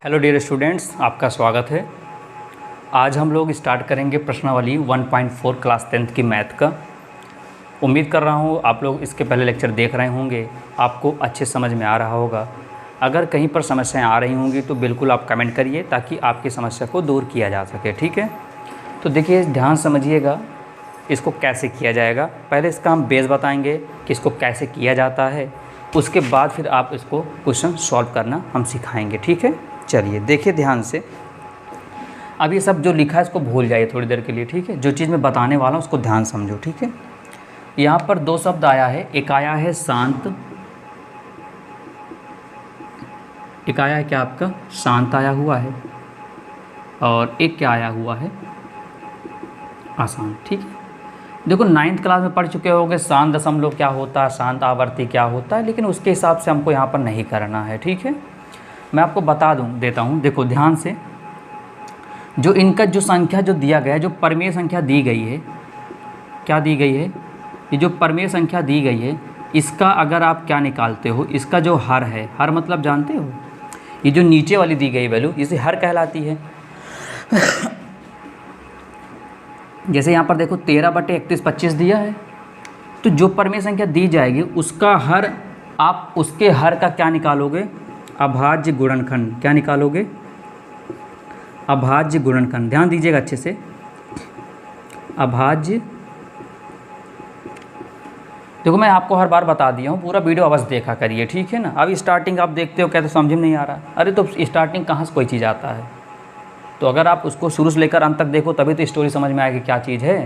Hello dear students, आपका स्वागत है। आज हम लोग स्टार्ट करेंगे प्रश्नावली 1.4 क्लास 10th की मैथ का। उम्मीद कर रहा हूँ आप लोग इसके पहले लेक्चर देख रहे होंगे, आपको अच्छे समझ में आ रहा होगा। अगर कहीं पर समस्याएं आ रही होंगी तो बिल्कुल आप कमेंट करिए ताकि आपकी समस्या को दूर किया जा सके। ठीक है, तो देखिए ध्यान समझिएगा इसको कैसे किया जाएगा। पहले इसका हम बेस बताएंगे कि इसको कैसे किया जाता है, उसके बाद फिर आप इसको क्वेश्चन सॉल्व करना हम सिखाएंगे। ठीक है, चलिए देखिए ध्यान से। अब ये सब जो लिखा है इसको भूल जाइए थोड़ी देर के लिए। ठीक है, जो चीज़ मैं बताने वाला हूँ उसको ध्यान समझो। ठीक है, यहाँ पर दो शब्द आया है, एक आया है शांत, एक आया है क्या आपका शांत आया हुआ है, और एक क्या आया हुआ है आसान। ठीक है, देखो 9th क्लास में पढ़ चुके होंगे शांत दशमलव क्या होता है, शांत आवर्ती क्या होता है, लेकिन उसके हिसाब से हमको यहाँ पर नहीं करना है। ठीक है, मैं आपको बता देता हूँ। देखो ध्यान से, जो इनका जो संख्या जो दिया गया है, जो परमेय संख्या दी गई है, क्या दी गई है, ये जो परमेय संख्या दी गई है, इसका अगर आप क्या निकालते हो, इसका जो हर है, हर मतलब जानते हो, ये जो नीचे वाली दी गई वैल्यू इसे हर कहलाती है। जैसे यहाँ पर देखो 13/31 दिया है, तो जो परमेय संख्या दी जाएगी उसका हर, आप उसके हर का क्या निकालोगे, अभाज्य गुणनखंड। क्या निकालोगे, अभाज्य गुणनखंड। ध्यान दीजिएगा अच्छे से, अभाज्य। देखो मैं आपको हर बार बता दिया हूँ, पूरा वीडियो अवश्य देखा करिए। ठीक है ना, अब स्टार्टिंग आप देखते हो कहते समझ में नहीं आ रहा, अरे तो स्टार्टिंग कहाँ से कोई चीज़ आता है, तो अगर आप उसको शुरू से लेकर अंत तक देखो तभी तो स्टोरी समझ में आएगी क्या चीज़ है।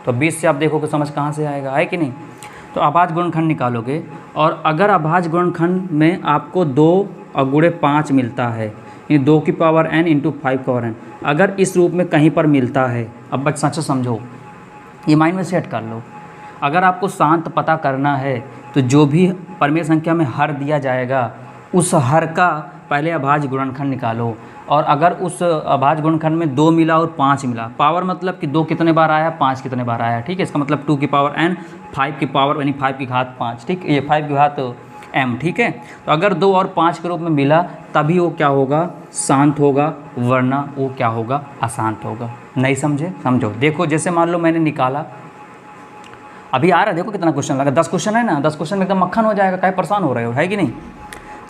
तो 20 से आप देखो कि समझ कहाँ से आएगा, है कि नहीं। तो अभाज्य गुणनखंड निकालोगे, और अगर अभाज्य गुणनखंड में आपको 2 और गुणे 5 मिलता है, ये 2 की पावर n इंटू 5 की पावर n, अगर इस रूप में कहीं पर मिलता है, अब बच्चा सच समझो, ये माइंड में सेट कर लो। अगर आपको शांत पता करना है तो जो भी परमेय संख्या में हर दिया जाएगा उस हर का पहले अभाज्य गुणनखंड निकालो। और अगर उस अभाज्य गुणनखंड में 2 मिला और 5 मिला, पावर मतलब कि 2 कितने बार आया, 5 कितने बार आया। ठीक है, इसका मतलब 2 की पावर n, 5 की पावर यानी 5 की घात 5। ठीक, ये 5 की घात m। ठीक है, तो अगर 2 और 5 के रूप में मिला तभी वो क्या होगा, शांत होगा, वरना वो क्या होगा, अशांत होगा। नहीं समझे, समझो। देखो जैसे मान लो मैंने निकाला, अभी आ रहा है, देखो कितना क्वेश्चन लगा, 10 क्वेश्चन है ना, 10 क्वेश्चन में एकदम मक्खन हो जाएगा, काहे परेशान हो रहे हो, है कि नहीं।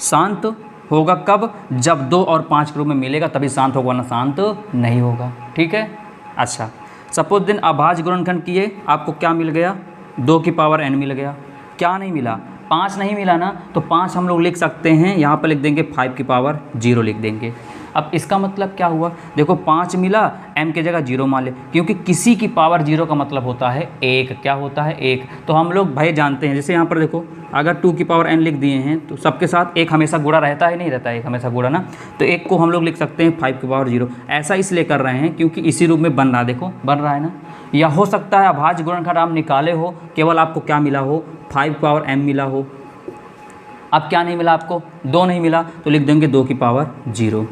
शांत होगा कब, जब 2 और 5 के रूप में मिलेगा तभी शांत होगा, वरना शांत नहीं होगा। ठीक है, अच्छा सपोज दिन अभाज्य गुणनखंड किए, आपको क्या मिल गया, 2 की पावर n मिल गया। क्या नहीं मिला, 5 नहीं मिला ना, तो 5 हम लोग लिख सकते हैं, यहाँ पर लिख देंगे 5 की पावर 0 लिख देंगे। अब इसका मतलब क्या हुआ, देखो 5 मिला, m की जगह 0 मान ले, क्योंकि किसी की पावर 0 का मतलब होता है 1। क्या होता है, 1। तो हम लोग भाई जानते हैं, जैसे यहाँ पर देखो अगर 2 की पावर n लिख दिए हैं तो सबके साथ 1 हमेशा गुणा रहता है, नहीं रहता है 1 हमेशा गुणा ना, तो 1 को हम लोग लिख सकते हैं 5 की पावर 0। ऐसा इसलिए कर रहे हैं क्योंकि इसी रूप में बन रहा है, देखो बन रहा है ना। या हो सकता है अभाज्य गुणनखंड आप निकाले हो, केवल आपको क्या मिला हो, 5 पावर m मिला हो। अब क्या नहीं मिला आपको, 2 नहीं मिला, तो लिख देंगे 2 की पावर 0।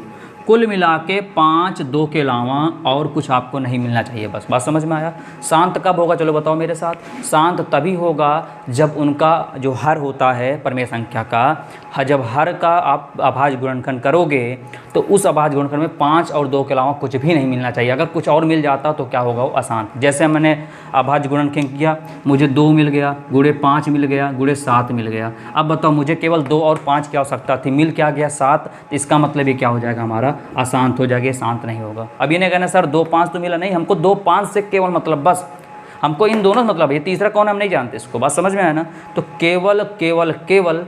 कुल मिला के 5, 2 के अलावा और कुछ आपको नहीं मिलना चाहिए। बस बात समझ में आया। शांत कब होगा, चलो बताओ मेरे साथ। शांत तभी होगा जब उनका जो हर होता है परमेय संख्या का, जब हर का आप अभाज्य गुणनखंड करोगे तो उस अभाज्य गुणनखंड में 5 और 2 के अलावा कुछ भी नहीं मिलना चाहिए। अगर कुछ और मिल जाता तो क्या होगा, वो अशांत। जैसे मैंने अभाज्य गुणनखंड किया, मुझे 2 मिल गया, गुणे 5 मिल गया, गुणे 7 मिल गया। अब बताओ मुझे केवल 2 और 5 की आवश्यकता थी, मिल क्या गया 7, तो इसका मतलब ये क्या हो जाएगा, हमारा अशांत हो जाएगा, शांत नहीं होगा। अब ये नहीं कहना सर 2, 5 तो मिला, नहीं, हमको 2, 5 से केवल मतलब, बस हमको इन दोनों मतलब, ये तीसरा कौन हम नहीं जानते, इसको बात समझ में आया ना। तो केवल केवल केवल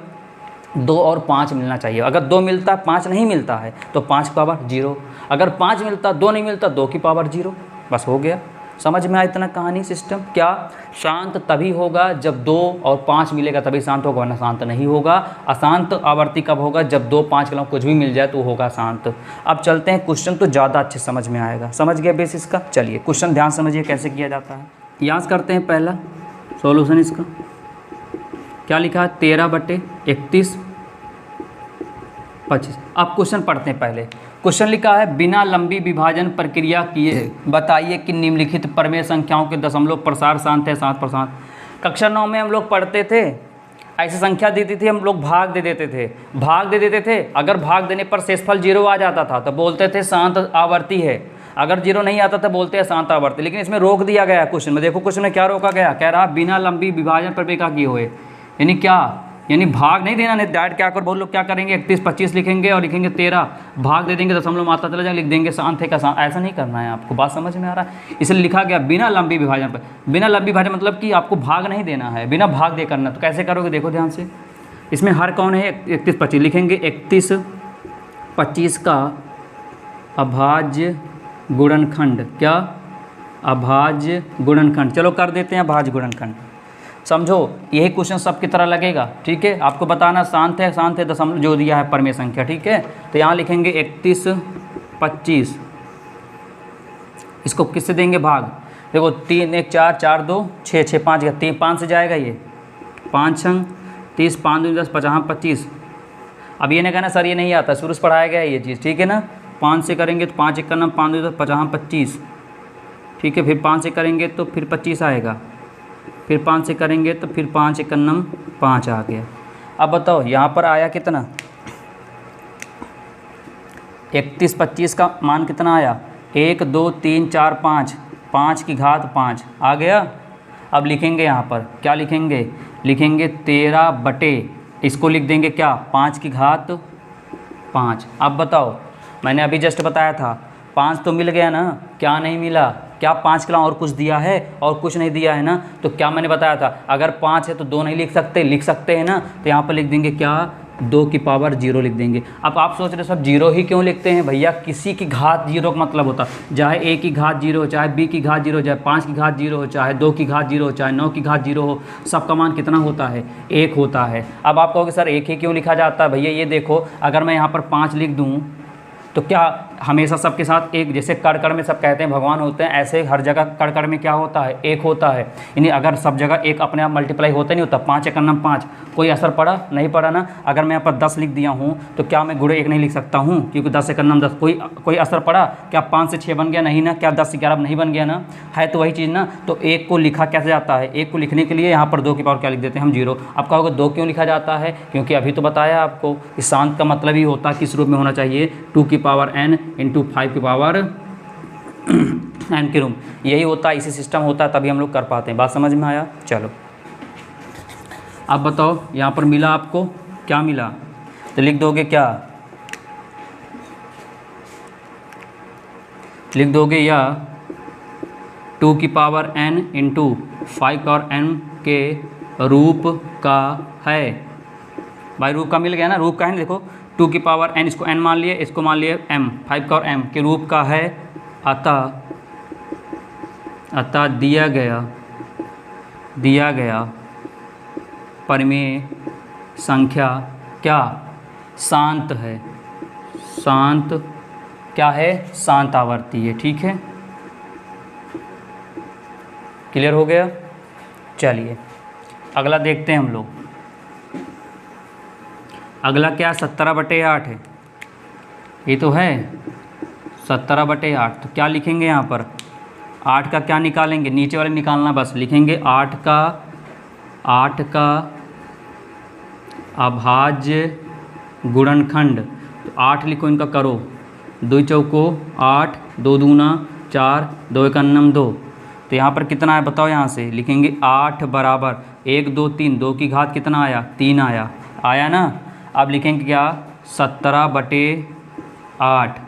2 और 5 मिलना चाहिए। अगर 2 मिलता है 5 नहीं मिलता है तो 5 की पावर 0, अगर 5 मिलता 2 नहीं मिलता 2 की पावर 0, बस हो गया। समझ में आया इतना कहानी सिस्टम। क्या शांत तभी होगा जब 2 और 5 मिलेगा तभी शांत होगा, वरना शांत नहीं होगा। अशांत आवर्ती कब होगा, जब 2, 5 के अलावा कुछ भी मिल जाए तो होगा शांत। अब चलते हैं क्वेश्चन, तो ज़्यादा अच्छे समझ में आएगा। समझ गया बेसिस का। चलिए क्वेश्चन ध्यान समझिए कैसे किया जाता है। याद करते हैं पहला सॉल्यूशन इसका। क्या लिखा है, 13/31 25। अब क्वेश्चन पढ़ते हैं पहले। क्वेश्चन लिखा है, बिना लंबी विभाजन प्रक्रिया किए बताइए कि निम्नलिखित परमेय संख्याओं के दशमलव प्रसार शांत है 7%। कक्षा 9 में हम लोग पढ़ते थे ऐसी संख्या देती थी हम लोग भाग दे देते थे, भाग दे देते थे। अगर भाग देने पर शेषफल 0 आ जाता था तो बोलते थे शांत आवर्ती है, अगर 0 नहीं आता था बोलते हैं शांत आवर्ती। लेकिन इसमें रोक दिया गया क्वेश्चन में, देखो क्वेश्चन में क्या रोका गया, कह रहा बिना लंबी विभाजन प्रक्रिया किए हुए, यानी क्या, यानी भाग नहीं देना, नहीं डायरेक्ट क्या कर बहुत लोग क्या करेंगे 31 25 लिखेंगे और लिखेंगे 13, भाग दे देंगे दशमलव मात्रा चला जाएगा, लिख देंगे शांत है का शांत। ऐसा नहीं करना है आपको, बात समझ में आ रहा है। इसलिए लिखा गया बिना लंबी विभाजन पर। बिना लंबी विभाजन मतलब कि आपको भाग नहीं देना है, बिना भाग दे करना। तो कैसे करोगे देखो ध्यान से, इसमें हर कौन है 31 25, लिखेंगे 31 25 का अभाज्य गुणनखंड, क्या अभाज्य गुणनखंड। चलो कर देते हैं अभाज्य गुणनखंड, समझो यही क्वेश्चन सबकी तरह लगेगा, ठीक है। आपको बताना शांत है दशमलव जो दिया है परमेय संख्या, ठीक है। तो यहाँ लिखेंगे 31 25, इसको किससे देंगे भाग, देखो 3 1 4 4 2 6 6 5 3 5 से जाएगा ये 5 संग 30 5 2 10 50 25। अब ये नहीं कहना सर ये नहीं आता, शुरू से पढ़ाया गया है ये चीज़, ठीक है ना। 5 से करेंगे तो 5 1 9 5 2 10 50 25, ठीक है। फिर 5 से करेंगे तो फिर 25 आएगा, फिर 5 से करेंगे तो फिर 5 1 9 5 आ गया। अब बताओ यहाँ पर आया कितना, 31 25 का मान कितना आया, 1 2 3 4 5, 5 की घात 5 आ गया। अब लिखेंगे यहाँ पर क्या लिखेंगे, लिखेंगे 13 बटे, इसको लिख देंगे क्या 5 की घात 5। अब बताओ मैंने अभी जस्ट बताया था 5 तो मिल गया ना, क्या नहीं मिला, क्या 5 के अलावा और कुछ दिया है, और कुछ नहीं दिया है ना। तो क्या मैंने बताया था, अगर 5 है तो 2 नहीं लिख सकते, लिख सकते हैं ना। तो यहाँ पर लिख देंगे क्या 2 की पावर 0 लिख देंगे। अब आप सोच रहे सब 0 ही क्यों लिखते हैं भैया, किसी की घात 0 का मतलब होता है चाहे a की घात 0 हो, चाहे b की घात 0 हो, चाहे 5 की घात 0 हो, चाहे 2 की घात 0 हो, चाहे 9 की घात 0 हो, सबका मान कितना होता है 1 होता है। अब आप कहोगे सर 1 ही क्यों लिखा जाता है, भैया ये देखो अगर मैं यहाँ पर 5 लिख दूँ तो क्या हमेशा सबके साथ एक, जैसे कड़ में सब कहते हैं भगवान होते हैं, ऐसे हर जगह कड़ में क्या होता है 1 होता है। यानी अगर सब जगह 1 अपने आप मल्टीप्लाई होता नहीं होता, 5 1 9 5, कोई असर पड़ा नहीं पड़ा ना। अगर मैं यहाँ पर 10 लिख दिया हूँ तो क्या मैं गुणे 1 नहीं लिख सकता हूँ, क्योंकि 10 1 9 10, कोई असर पड़ा, क्या 5 से 6 बन गया नहीं ना, क्या 10 से 11 नहीं बन गया ना, है तो वही चीज़ ना। तो 1 को लिखा कैसे जाता है, 1 को लिखने के लिए यहाँ पर 2 की पावर क्या लिख देते हैं हम 0। अब कहोगे 2 क्यों लिखा जाता है, क्योंकि अभी तो बताया आपको इस शांत का मतलब ही होता है किस रूप में होना चाहिए, 2 की पावर n इंटू 5 की पावर n के रूम, यही होता है, इसी सिस्टम होता है, तभी हम लोग कर पाते हैं। बात समझ में आया। चलो अब बताओ यहाँ पर मिला आपको क्या मिला, तो लिख दोगे क्या, लिख दोगे या 2 की power n into 5 power n के रूप का है। भाई रूप का मिल गया ना, रूप का है ना, देखो 2 की पावर n, इसको n मान लिए, इसको मान लिए m, 5 का और m के रूप का है। अतः दिया गया परिमेय संख्या क्या शांत है, शांत क्या है, शांत आवर्ती है, ठीक है। क्लियर हो गया। चलिए अगला देखते हैं हम लोग। अगला क्या 17/8 है, ये तो है 17/8। तो क्या लिखेंगे यहाँ पर, 8 का क्या निकालेंगे, नीचे वाले निकालना बस, लिखेंगे 8 का अभाज्य गुणनखंड। तो 8 लिखो, इनका करो, 2 चौको 8, 2 दूना 4, 2 1 9 2। तो यहाँ पर कितना है बताओ, यहाँ से लिखेंगे 8 बराबर 1 2 3, 2 की घात कितना आया 3 आया ना। अब लिखेंगे क्या 17/8।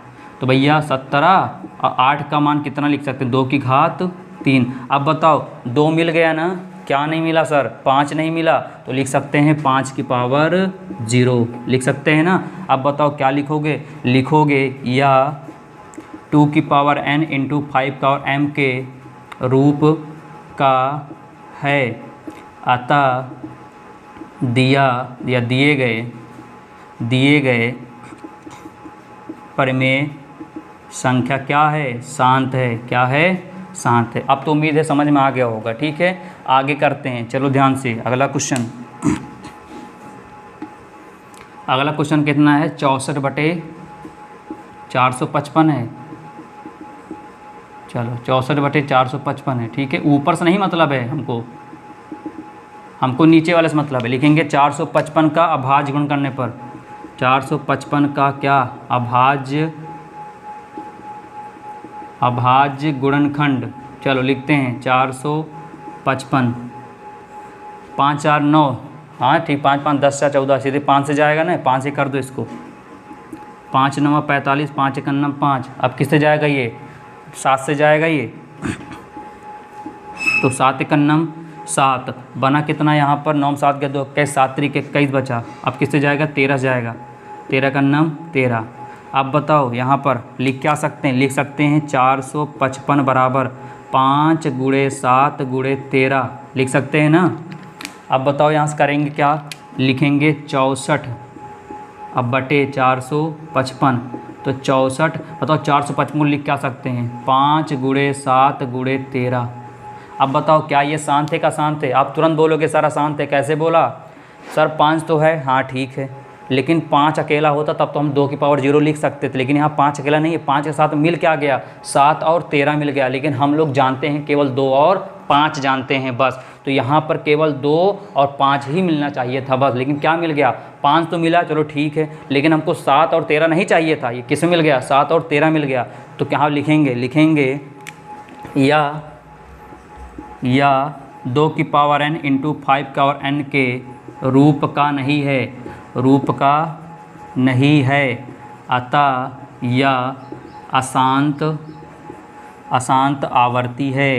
तो भैया 17 और 8 का मान कितना लिख सकते हैं, 2 की घात 3। अब बताओ 2 मिल गया ना, क्या नहीं मिला सर, 5 नहीं मिला, तो लिख सकते हैं 5 की पावर 0 लिख सकते हैं ना। अब बताओ क्या लिखोगे, लिखोगे या 2 की पावर n इंटू 5 का और m के रूप का है। अतः दिए गए परिमेय संख्या क्या है, शांत है, क्या है, शांत है। अब तो उम्मीद है समझ में आ गया होगा, ठीक है। आगे करते हैं, चलो ध्यान से। अगला क्वेश्चन, अगला क्वेश्चन कितना है 64/455 है। चलो 64/455 है, ठीक है। ऊपर से नहीं मतलब है हमको, हमको नीचे वाले से मतलब है, लिखेंगे 455 का अभाज्य गुण करने पर, 455 का क्या अभाज्य गुणनखंड। चलो लिखते हैं 455, 5 4 9, हाँ ठीक, 5 5 10 4 14, सीधे 5 से जाएगा ना, 5 से कर दो इसको, 5 9 45, 5 1 9 5। अब किससे जाएगा ये, 7 से जाएगा ये, तो 7 1 9 7 बना कितना यहाँ पर, 9 7 के 2 21, 7 3 21 बचा। अब किससे जाएगा, 13 जाएगा, 13 का 9 13। अब बताओ यहाँ पर लिख क्या सकते हैं, लिख सकते हैं 455 बराबर 5 × 7 × 13 लिख सकते हैं ना। अब बताओ यहाँ से करेंगे क्या, लिखेंगे 64 अब बटे 455, तो 64। बताओ 455 को लिख क्या सकते हैं, 5 × 7 × 13। अब बताओ क्या ये शांत है का शांत है, आप तुरंत बोलोगे सर अशांत है, कैसे बोला सर, 5 तो है, हाँ ठीक है, लेकिन 5 अकेला होता तब तो हम 2 की पावर 0 लिख सकते थे, लेकिन यहाँ 5 अकेला नहीं है, 5 के साथ मिल क्या गया, 7 और 13 मिल गया, लेकिन हम लोग जानते हैं केवल 2 और 5 जानते हैं बस, तो यहाँ पर केवल 2 और 5 ही मिलना चाहिए था बस, लेकिन क्या मिल गया, 5 तो मिला, चलो ठीक है, लेकिन हमको 7 और 13 नहीं चाहिए था, ये किस मिल गया, 7 और 13 मिल गया। तो क्या लिखेंगे या 2 की पावर n इंटू 5 की पावर n के रूप का नहीं है, अतः यह अशांत आवर्ती है।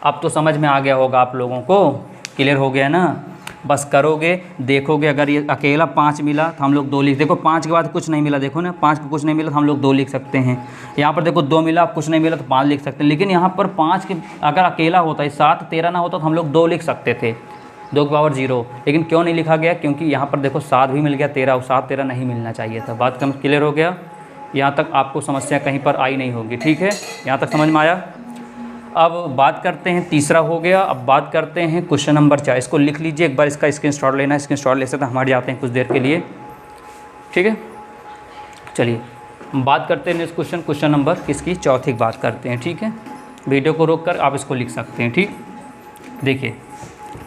अब तो समझ में आ गया होगा आप लोगों को, क्लियर हो गया ना। बस करोगे, देखोगे, अगर ये अकेला 5 मिला तो हम लोग 2 लिख, देखो 5 के बाद कुछ नहीं मिला, देखो ना 5 को कुछ नहीं मिला तो हम लोग 2 लिख सकते हैं। यहाँ पर देखो 2 मिला, कुछ नहीं मिला तो 5 लिख सकते हैं, लेकिन यहाँ पर 5 के अगर अकेला होता है, 7 13 ना होता तो हम लोग 2 लिख सकते थे, 2 की पावर 0, लेकिन क्यों नहीं लिखा गया, क्योंकि यहाँ पर देखो 7 भी मिल गया, 13 और 7 13 नहीं मिलना चाहिए था। बात कम क्लियर हो गया, यहाँ तक आपको समस्या कहीं पर आई नहीं होगी, ठीक है, यहाँ तक समझ में आया। अब बात करते हैं, तीसरा हो गया, अब बात करते हैं क्वेश्चन नंबर 4। इसको लिख लीजिए एक बार, इसका स्क्रीनशॉट लेना है, स्क्रीनशॉट ले सकते हैं, हमारे जाते हैं कुछ देर के लिए, ठीक है। चलिए बात करते हैं नेक्स्ट क्वेश्चन नंबर किसकी, चौथी की बात करते हैं, ठीक है। वीडियो को रोक कर आप इसको लिख सकते हैं, ठीक। देखिए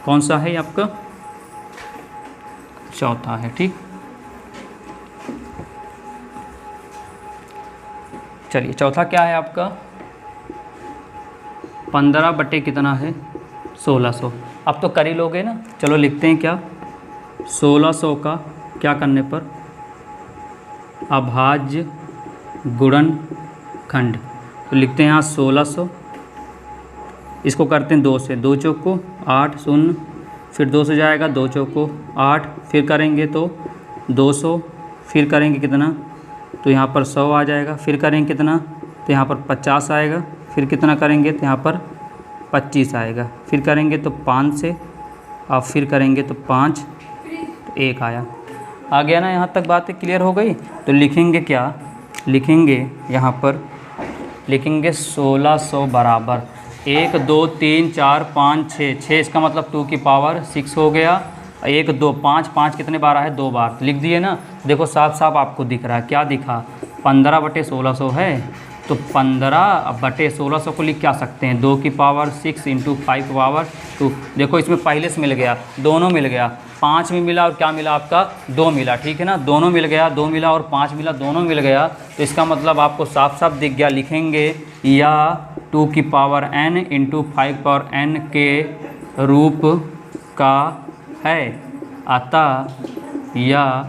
कौन सा है आपका, चौथा है, ठीक। चलिए चौथा क्या है आपका, 15 बटे कितना है, 1600। अब तो कर ही लोगे ना, चलो लिखते हैं क्या, 1600 का क्या करने पर अभाज्य गुणनखंड, तो लिखते हैं यहाँ 1600, इसको करते हैं 2 से, 2 चौक को 8 0, फिर 2 से जाएगा, 2 चौक को 8, फिर करेंगे तो 200, फिर करेंगे कितना, तो यहाँ पर 100 आ जाएगा, फिर करेंगे कितना, तो यहाँ पर 50 आएगा, फिर कितना करेंगे तो यहाँ पर 25 आएगा, फिर करेंगे तो 5 से, और फिर करेंगे तो 5, तो 1 आया। आ गया ना, यहाँ तक बातें क्लियर हो गई। तो लिखेंगे क्या, लिखेंगे यहाँ पर लिखेंगे 1600 बराबर 1 2 3 4 5 6, 6 इसका मतलब 2 की पावर 6 हो गया, 1 2 5, 5 कितने बार है, 2 बार, तो लिख दिए ना। देखो साफ साफ आपको दिख रहा है, क्या दिखा, 15 बटे 1600 है, तो 15 बटे 1600 को लिख क्या सकते हैं, 2 की पावर 6 इंटू 5 की पावर 2। देखो इसमें पहले से मिल गया, दोनों मिल गया, 5 में मिला और क्या मिला आपका, 2 मिला, ठीक है ना, दोनों मिल गया, 2 मिला और 5 मिला, दोनों मिल गया, तो इसका मतलब आपको साफ साफ दिख गया। लिखेंगे या 2 की पावर n इंटू 5 की पावर n के रूप का है, अतः यह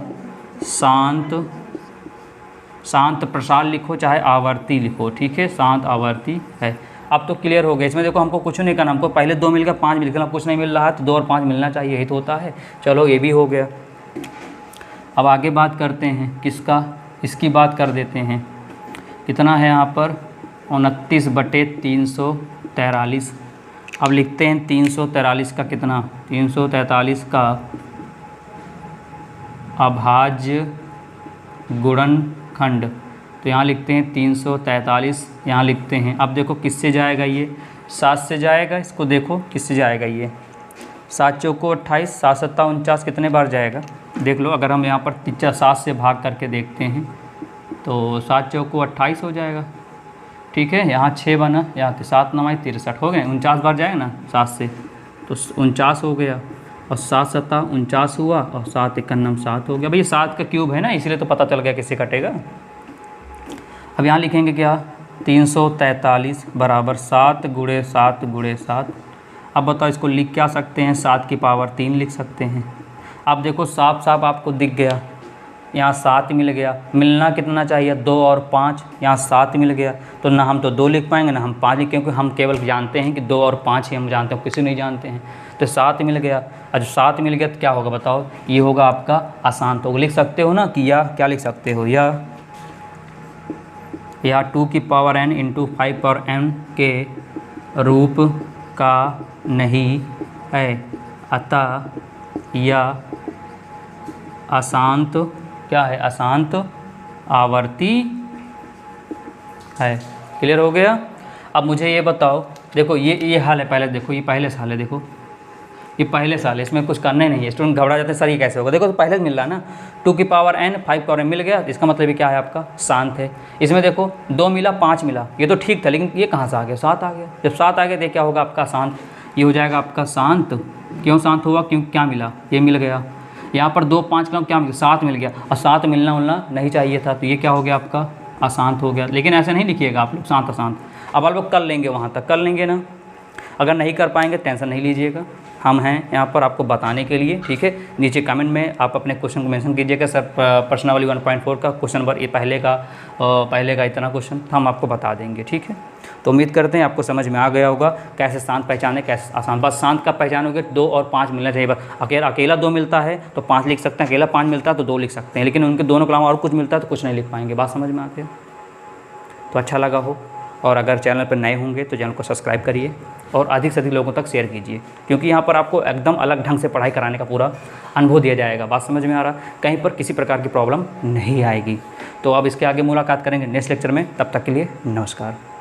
शांत प्रसार लिखो चाहे आवर्ती लिखो, ठीक है, शांत आवर्ती है। अब तो क्लियर हो गया, इसमें देखो हमको कुछ नहीं करना, हमको पहले 2 मिल गया, 5 मिल गया, कुछ नहीं मिल रहा है तो 2 और 5 मिलना चाहिए, यही तो होता है। चलो ये भी हो गया। अब आगे बात करते हैं किसका, इसकी बात कर देते हैं, कितना है यहाँ पर 29 बटे 343। अब लिखते हैं 343 का कितना, 343 का अभाज्य गुणनखंड, तो यहाँ लिखते हैं 343, यहाँ लिखते हैं। अब देखो किससे जाएगा ये, 7 से जाएगा, इसको देखो किससे जाएगा ये, 7 चौको 28, 7 सत्ता 49, कितने बार जाएगा देख लो। अगर हम यहाँ पर 7 से भाग करके देखते हैं तो 7 चौको 28 हो जाएगा, ठीक है, यहाँ 6 बना, यहाँ 7 9 63 हो गए, 49 बार जाएगा ना 7 से, तो 49 हो गया, और 7 सत्ता 49 हुआ, और 7 एकन्नम 7 हो गया। भाई 7 का क्यूब है ना, इसलिए तो पता चल गया किससे कटेगा। अब यहाँ लिखेंगे क्या, 343 बराबर 7 गुणे 7 गुणे 7। अब बताओ इसको लिख क्या सकते हैं, 7 की पावर 3 लिख सकते हैं। अब देखो साफ साफ आपको दिख गया, यहाँ 7 मिल गया, मिलना कितना चाहिए 2 और 5, यहाँ 7 मिल गया, तो ना हम तो 2 लिख पाएंगे ना हम 5 लिख, क्योंकि हम केवल जानते हैं कि 2 और 5 ही हम जानते हैं, किसी नहीं जानते हैं। तो 7 मिल गया, और जब 7 मिल गया तो क्या होगा बताओ, ये होगा आपका आसान। तो लिख सकते हो ना कि या क्या लिख सकते हो, या 2 की power n into 5 power n के रूप का नहीं है, अतः यह अशांत क्या है, अशांत आवर्ती है। क्लियर हो गया। अब मुझे ये बताओ, देखो ये हाल है पहले, देखो ये पहले साल है, देखो ये पहले साल है, इसमें कुछ करना ही नहीं है। स्टूडेंट घबरा जाते हैं सर ये कैसे होगा, देखो तो पहले मिल रहा है ना, 2 की पावर n 5 पावर n मिल गया, इसका मतलब ये क्या है आपका शांत है। इसमें देखो 2 मिला 5 मिला, ये तो ठीक था, लेकिन ये कहाँ से आ गया, 7 आ गया। जब 7 आ गया तो क्या होगा आपका शांत, ये हो जाएगा आपका शांत। क्यों शांत हुआ, क्योंकि क्या मिला, ये मिल गया। यहाँ पर 2 5 का क्या मिल गया, 7 मिल गया, और 7 मिलना नहीं चाहिए था, तो ये क्या हो गया आपका अशांत हो गया। लेकिन ऐसे नहीं लिखिएगा आप लोग शांत अशांत, अब आप लोग कर लेंगे, वहाँ तक कर लेंगे ना। अगर नहीं कर पाएंगे टेंशन नहीं लीजिएगा, हम हैं यहाँ पर आपको बताने के लिए, ठीक है। नीचे कमेंट में आप अपने क्वेश्चन को मेंशन कीजिएगा, सर प्रश्नावली 1.4 का क्वेश्चन नंबर ये पहले का इतना क्वेश्चन हम आपको बता देंगे, ठीक है। तो उम्मीद करते हैं आपको समझ में आ गया होगा कैसे शांत पहचाने, कैसे आसान। बस शांत का पहचानोगे 2 और 5 मिलना चाहिए, बस अकेला 2 मिलता है तो 5 लिख सकते हैं, अकेला 5 मिलता है तो 2 लिख सकते हैं, लेकिन उनके दोनों के अलावा और कुछ मिलता है तो कुछ नहीं लिख पाएंगे। बात समझ में आती है तो अच्छा लगा हो, और अगर चैनल पर नए होंगे तो चैनल को सब्सक्राइब करिए और अधिक से अधिक लोगों तक शेयर कीजिए, क्योंकि यहाँ पर आपको एकदम अलग ढंग से पढ़ाई कराने का पूरा अनुभव दिया जाएगा। बात समझ में आ रहा, कहीं पर किसी प्रकार की प्रॉब्लम नहीं आएगी। तो अब इसके आगे मुलाकात करेंगे नेक्स्ट लेक्चर में, तब तक के लिए नमस्कार।